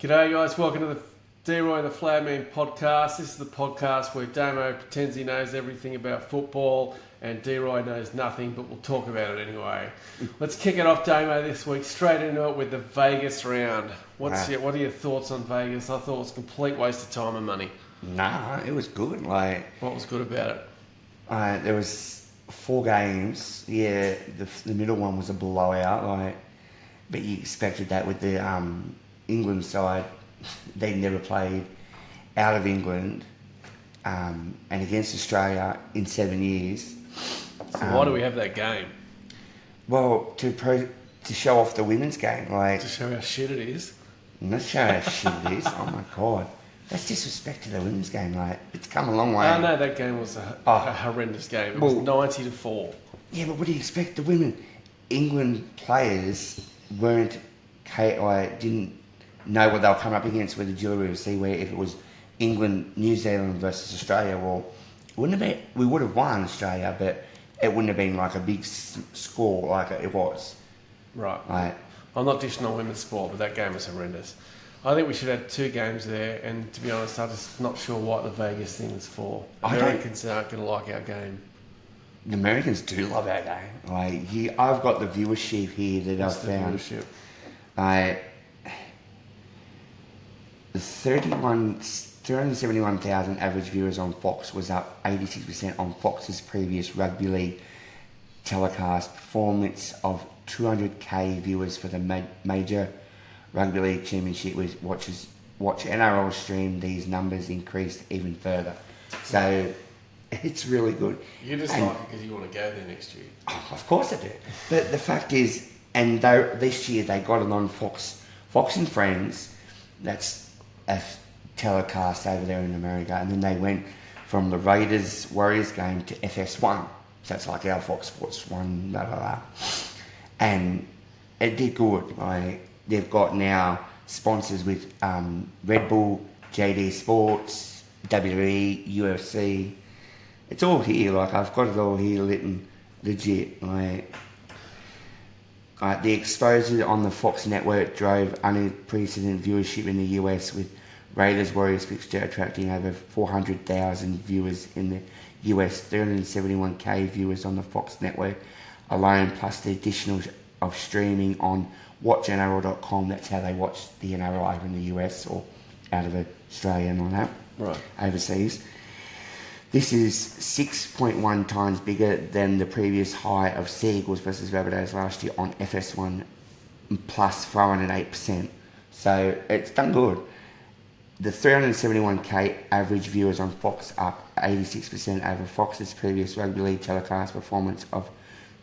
G'day guys, welcome to the Deroy and the Flagman podcast. This is the podcast where Damo pretends he knows everything about football and Deroy knows nothing, but we'll talk about it anyway. Let's kick it off, Damo, this week, straight into it with the Vegas round. What are your thoughts on Vegas? I thought it was a complete waste of time and money. Nah, it was good. What was good about it? There was 4 games. Yeah, the middle one was a blowout. But you expected that with the England side. They never played out of England, and against Australia in 7 years. So why do we have that game? Well, to show off the women's game, To show how shit it is. Not show how shit it is. Oh my god, that's disrespect to the women's game. It's come a long way. Oh no, that game was a horrendous game. It was 90-4. Yeah, but what do you expect? The women, England players didn't know what they were coming up against with the jury to see where if it was England, New Zealand versus Australia. Well, we would have won Australia, but it wouldn't have been like a big score like it was. Right. I'm not dishing on women's sport, but that game was horrendous. I think we should have 2 games there, and to be honest, I'm just not sure what the Vegas thing is for. Americans aren't going to like our game. The Americans do love our game. I've got the viewership here that I've found. The 371,000 average viewers on Fox was up 86% on Fox's previous rugby league telecast performance of 200k viewers for the major rugby league championship. With watch NRL stream, these numbers increased even further. So it's really good. You just like it because you want to go there next year. Oh, of course I do. But the fact is, this year they got it on Fox and Friends. That's a telecast over there in America, and then they went from the Raiders-Warriors game to FS1. So that's like our Fox Sports 1, blah, blah, blah. And it did good. They've got now sponsors with Red Bull, JD Sports, WWE, UFC. It's all here. I've got it all here lit and legit. The exposure on the Fox network drove unprecedented viewership in the US, with Raiders-Warriors fixture attracting over 400,000 viewers in the US, 371k viewers on the Fox network alone, plus the additional of streaming on watchnrl.com. That's how they watch the NRL over in the US or out of Australia and all that. Right. Overseas. This is 6.1 times bigger than the previous high of Sea Eagles versus Rabbitohs last year on FS1, plus 408%. So it's done good. The 371k average viewers on Fox up 86% over Fox's previous rugby league telecast performance of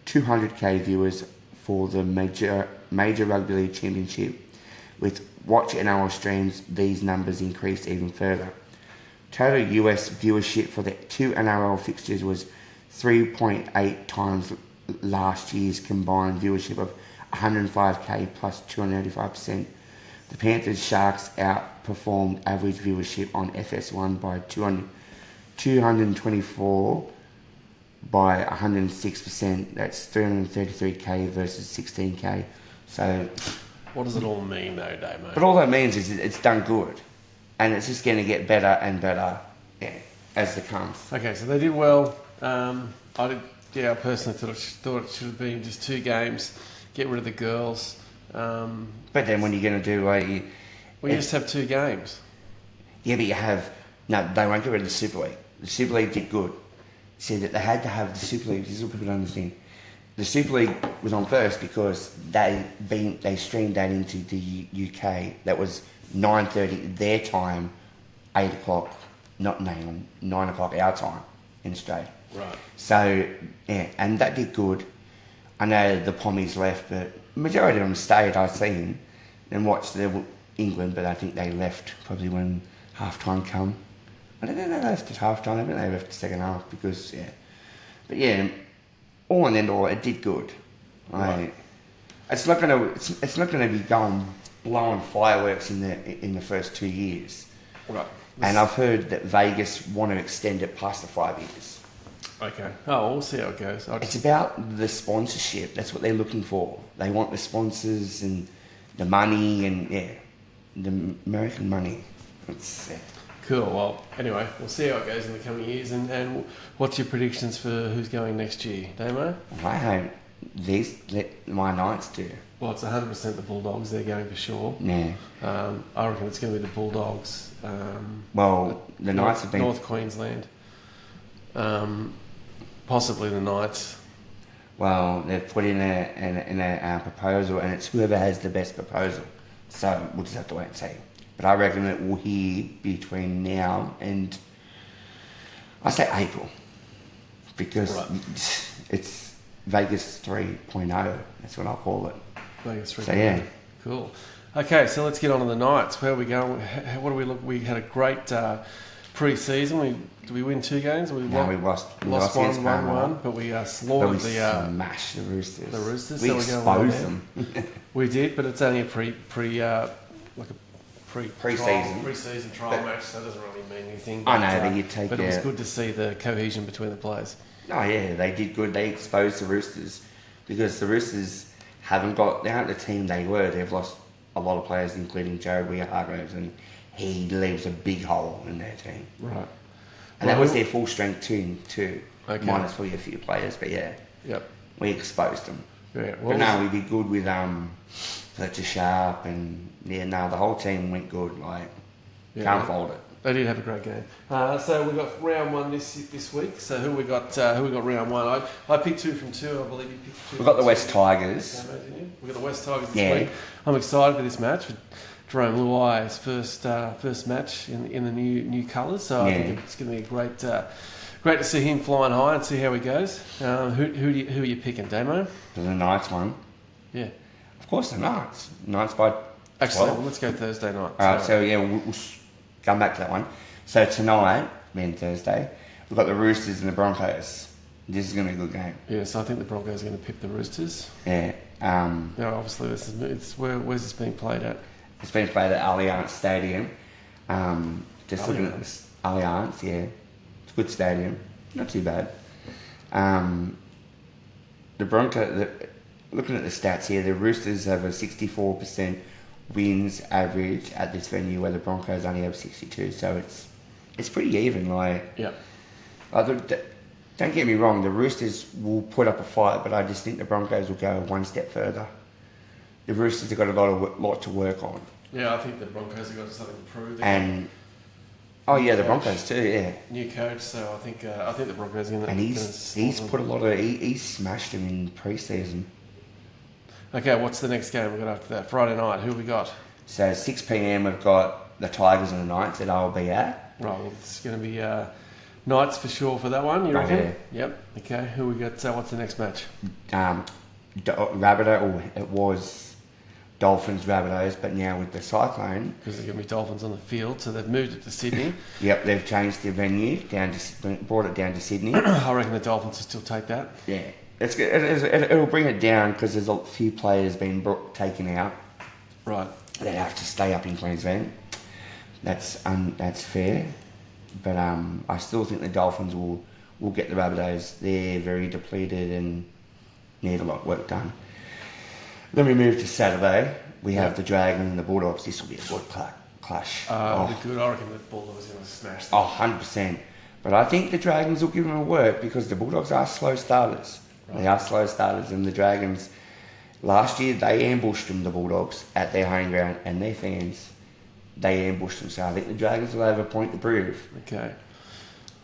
200k viewers for the major rugby league championship. With Watch NRL streams, these numbers increased even further. Total US viewership for the 2 NRL fixtures was 3.8 times last year's combined viewership of 105k plus 285%. The Panthers Sharks outperformed average viewership on FS1 by 224 by 106%. That's 333k versus 16k. So, what does it all mean, though, Damo? But all that means is it's done good. And it's just going to get better and better as it comes. Okay, so they did well. I personally thought it should have been just 2 games, get rid of the girls. But then when you're going to do you just have 2 games. Yeah, but they won't get rid of the Super League. The Super League did good. See, that they had to have the Super League, this is what people don't understand. The Super League was on first because they streamed that into the UK. That was 9:30 their time, 8 o'clock, not 9 o'clock our time in Australia. Right. So, yeah, and that did good. I know the Pommies left, but majority of them stayed, I've seen, and watched England, but I think they left probably when half-time come. I don't think they left at half-time, I think they left the second half because, yeah. But yeah, all in all, it did good. Right. It's not gonna be blowing fireworks in the first 2 years. Right. And I've heard that Vegas want to extend it past the 5 years. Okay. Oh, we'll see how it goes. It's about the sponsorship. That's what they're looking for. They want the sponsors and the money and, yeah. the American money. It's Cool. Well, anyway, we'll see how it goes in the coming years. And what's your predictions for who's going next year, Damo? I hope my Knights do. Well, it's 100% the Bulldogs. They're going for sure. Yeah. I reckon it's going to be the Bulldogs. The Knights have been North Queensland. Possibly the Knights. Well, they've put in a proposal, and it's whoever has the best proposal. So we'll just have to wait and see. But I reckon it will hear between now and I say April, because it's Vegas 3.0. That's what I'll call it. Vegas 3.0. So yeah, cool. Okay, so let's get on to the Knights. Where are we going? What do we look? We had a great pre-season. Did we win 2 games? We lost one, 1-1, but we slaughtered smashed the Roosters. The Roosters. We so exposed them. We did, but it's only a pre-season trial match, so it doesn't really mean anything. I know, but you take. But it was good to see the cohesion between the players. Oh yeah, they did good. They exposed the Roosters, because the Roosters they aren't the team they were. They've lost a lot of players, including Jared Weir-Hargreaves, and he leaves a big hole in their team. Right. And that was their full strength team too, okay. minus probably a few players, but yeah. Yep. We exposed them. Yeah. But no, we did good with Fletcher Sharp, and the whole team went good. Can't fault it. They did have a great game. So we got round 1 this week. So who we got round 1? I picked 2 from 2. I believe you picked 2. We've got the West Tigers. We got the West Tigers this week. I'm excited for this match. For Jerome Luai's first match in the new colours. So I think it's going to be great to see him flying high and see how he goes. Who are you picking, Damo? The Knights one. Yeah. Of course, the Knights. Knights by 12. Excellent. Let's go Thursday night. Alright, so we'll come back to that one. So tonight, being Thursday, we've got the Roosters and the Broncos. This is going to be a good game. Yeah, so I think the Broncos are going to pick the Roosters. Yeah. Obviously, where's this being played at? It's been played at Allianz Stadium. Just looking at this Allianz, yeah. It's a good stadium. Not too bad. Looking at the stats here, the Roosters have a 64% wins average at this venue, where the Broncos only have 62. So it's pretty even. Don't get me wrong, the Roosters will put up a fight, but I just think the Broncos will go one step further. The Roosters have got a lot to work on. Yeah, I think the Broncos have got something to prove. The Broncos too. Yeah, new coach. So I think the Broncos are going to. And he's put a lot of he's smashed them in pre-season. Okay, what's the next game we got after that? Friday night. Who have we got? So 6 p.m. we've got the Tigers and the Knights that I'll be at. Right, well, it's going to be Knights for sure for that one. You reckon? Yeah. Yep. Okay. Who we got? What's the next match? It was Dolphins, Rabbitohs, but now with the Cyclone, because there's going to be Dolphins on the field, so they've moved it to Sydney. Yep, they've changed their venue brought it down to Sydney. I reckon the Dolphins will still take that. Yeah, it'll bring it down, because there's a few players being taken out. Right. They have to stay up in Queensland. That's fair, but I still think the Dolphins will get the Rabbitohs. They're very depleted and need a lot of work done. Then we move to Saturday. We have the Dragons and the Bulldogs. This will be a good clash. It'll be good. I reckon the Bulldogs are going to smash them. 100%. But I think the Dragons will give them a work, because the Bulldogs are slow starters. Right. They are slow starters, and the Dragons, last year, they ambushed them, the Bulldogs, at their home ground, and their fans, they ambushed them. So I think the Dragons will have a point to prove. Okay.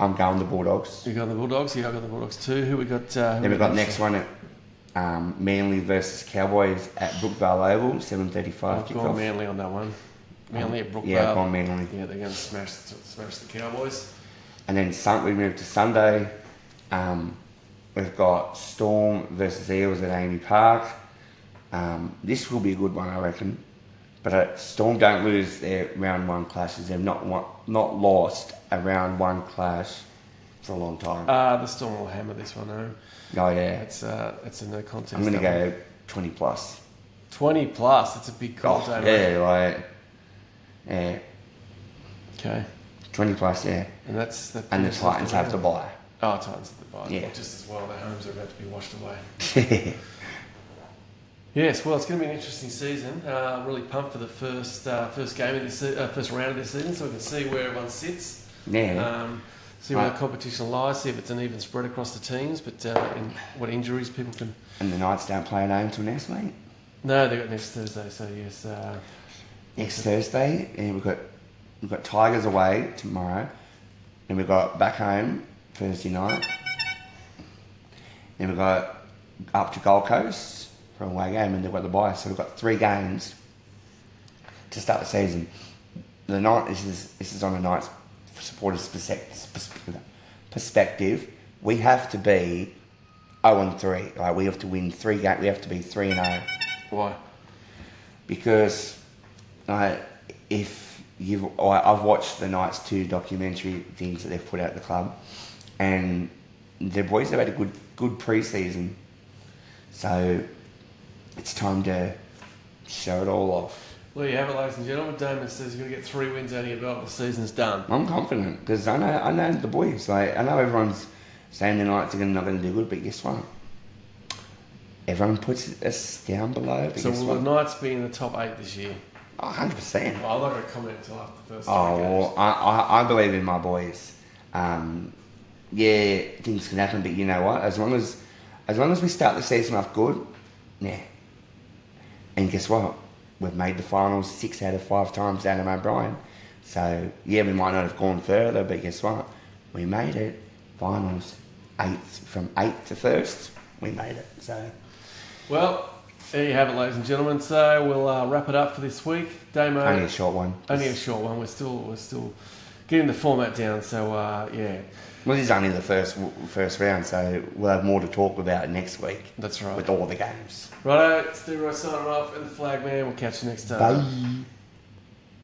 I'm going the Bulldogs. You got the Bulldogs? Yeah, I got the Bulldogs too. Who we got? Then we've got next one at Manly versus Cowboys at Brookvale Oval, 7:35 I've gone Manly on that one. Manly at Brookvale. Yeah, I've gone Manly. Yeah, they're going to smash the Cowboys. And then we move to Sunday. We've got Storm versus Eels at Amy Park. This will be a good one, I reckon. But Storm don't lose their round 1 clashes. They've not lost a round 1 clash for a long time. The Storm will hammer this one home. Oh yeah, it's a no contest. I'm going to go 20 plus. 20 plus. It's a big call, don't yeah. Okay. 20 plus, yeah. And that's the. And the Titans have to buy. Oh, Titans have to buy. Yeah. Just as well, their homes are about to be washed away. Yes, well, it's going to be an interesting season. Really pumped for the first game of this first round of this season, so we can see where everyone sits. Yeah. See where the competition lies. See if it's an even spread across the teams, but in what injuries people can. And the Knights don't play at home until next week. No, they got next Thursday. So yes. Next Thursday, and we've got Tigers away tomorrow, and we've got back home Thursday night. Then we've got up to Gold Coast for a away game, and they've got the bye. So we've got 3 games to start the season. The night this is on the Knights supporters' perspective. We have to be 0-3. Like we have to win 3 games. We have to be 3-0. Why? Because I've watched the Knights 2 documentary things that they've put out at the club, and the boys have had a good pre-season, so it's time to show it all off. Well, you have it, ladies and gentlemen. Damon says you're going to get 3 wins out of your belt. The season's done. I'm confident because I know the boys. Like I know everyone's saying the Knights are not going to do good, but guess what? Everyone puts us down below. So will the Knights be in the top 8 this year? 100%. Well, I'm not going to comment until after the first 3 Oh, games. well, I believe in my boys. Yeah, things can happen, but you know what? As long as we start the season off good, yeah. And guess what? We've made the finals 6 out of 5 times down to O'Brien. So yeah, we might not have gone further, but guess what? We made it. Finals 8th from 8th to 1st. We made it. So. Well, there you have it, ladies and gentlemen. So we'll wrap it up for this week. Damo, Only a short one. Only a short one. We're still getting the format down. So yeah. Well, this is only the first round, so we'll have more to talk about next week. That's right. With all the games. Righto, it's Deroy signing off and the Flag Man. We'll catch you next time. Bye.